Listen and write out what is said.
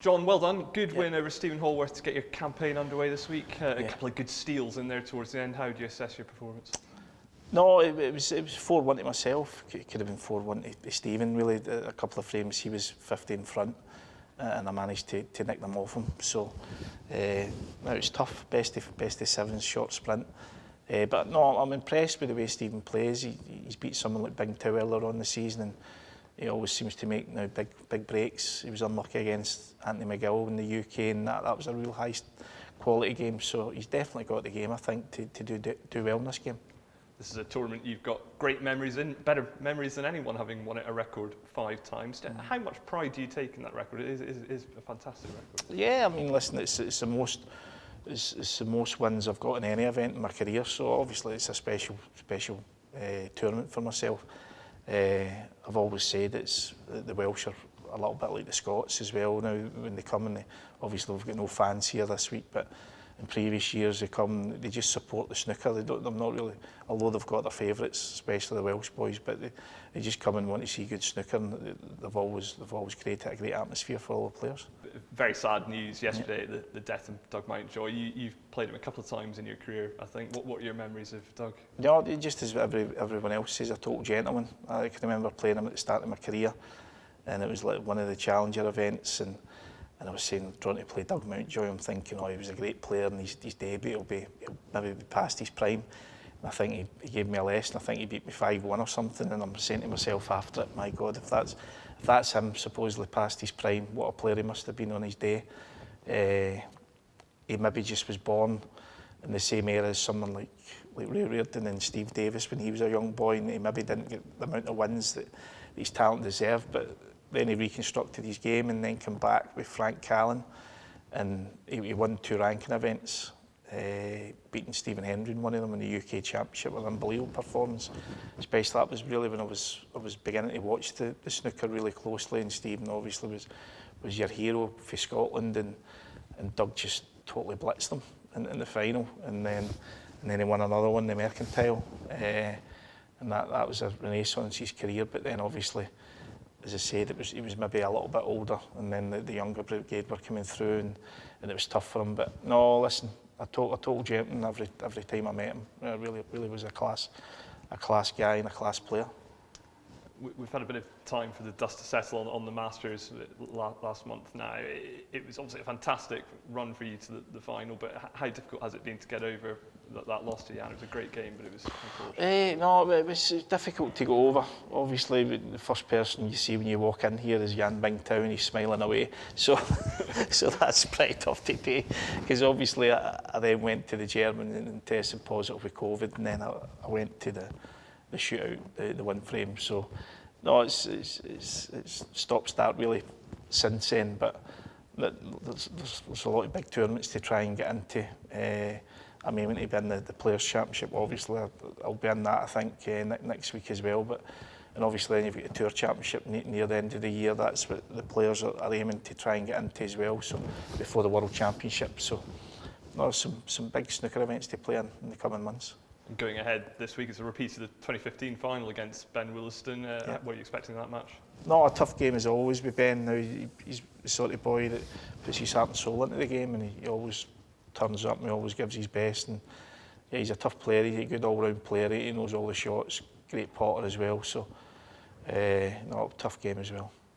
John, well done. Good win over Stephen Hallworth to get your campaign underway this week. A couple of good steals in there towards the end. How do you assess your performance? No, it was 4-1 to myself. It could have been 4-1 to Stephen, really. A couple of frames, he was 50 in front, and I managed to nick them off him. So it was tough. Best of sevens, short sprint. But no, I'm impressed with the way Stephen plays. He's beat someone like Bingtao earlier on the season, and he always seems to make now big breaks. He was unlucky against Anthony McGill in the UK, and that was a real high quality game. So he's definitely got the game, I think, to do well in this game. This is a tournament you've got great memories in, better memories than anyone, having won it a record 5 times. How much pride do you take in that record? It is a fantastic record. Yeah, I mean, listen, it's the most wins I've got in any event in my career. So obviously it's a special tournament for myself. I've always said it's the Welsh are a little bit like the Scots as well now when they come, and obviously we've got no fans here this week, but in previous years they come, they just support the snooker. They're not really, although they've got their favourites, especially the Welsh boys, but they just come and want to see good snooker, and they've always created a great atmosphere for all the players. Very sad news yesterday, the death of Doug Mountjoy. You've played him a couple of times in your career, I think. What are your memories of Doug? Yeah, just as everyone else says, a total gentleman. I can remember playing him at the start of my career, and it was like one of the Challenger events, and I was saying, trying to play Doug Mountjoy, I'm thinking, oh, he was a great player, and his debut he'll maybe be past his prime. And I think he gave me a lesson. I think he beat me 5-1 or something, and I'm saying to myself after it, my God, if that's him supposedly past his prime, what a player he must have been on his day. He maybe just was born in the same era as someone like Ray Reardon and Steve Davis when he was a young boy, and he maybe didn't get the amount of wins that his talent deserved, but then he reconstructed his game and then came back with Frank Callan, and he won 2 ranking events, beating Stephen Hendry in one of them in the UK Championship with an unbelievable performance. Especially that was really when I was beginning to watch the snooker really closely, and Stephen obviously was your hero for Scotland, and Doug just totally blitzed them in the final, and then he won another one, the Mercantile, and that was a renaissance in his career. But then obviously, as I said, he was maybe a little bit older, and then the younger brigade were coming through, and it was tough for him. But no, listen, a total gentleman every time I met him. Really was a class guy and a class player. We've had a bit of time for the dust to settle on the Masters last month now. It was obviously a fantastic run for you to the final, but how difficult has it been to get over that loss to Jan? It was a great game, but it was unfortunate. No, it was difficult to go over. Obviously, the first person you see when you walk in here is Jan Bingtao, and he's smiling away. So that's pretty tough to do, because obviously I then went to the German and tested positive with COVID, and then I went to the shootout, the one frame. So no, it's stop-start really since then, but there's a lot of big tournaments to try and get into. I'm aiming to be in the Players' Championship, obviously. I'll be in that, I think, next week as well. And obviously then you've got the Tour Championship near the end of the year. That's what the players are aiming to try and get into as well, so before the World Championship. So there's some big snooker events to play in the coming months. And going ahead this week is a repeat of the 2015 final against Ben Williston. What are you expecting in that match? No, a tough game as always with Ben. Now, he's the sort of boy that puts his heart and soul into the game, and he always turns up and he always gives his best. And yeah, he's a tough player. He's a good all-round player. He knows all the shots. Great potter as well. So, no, tough game as well.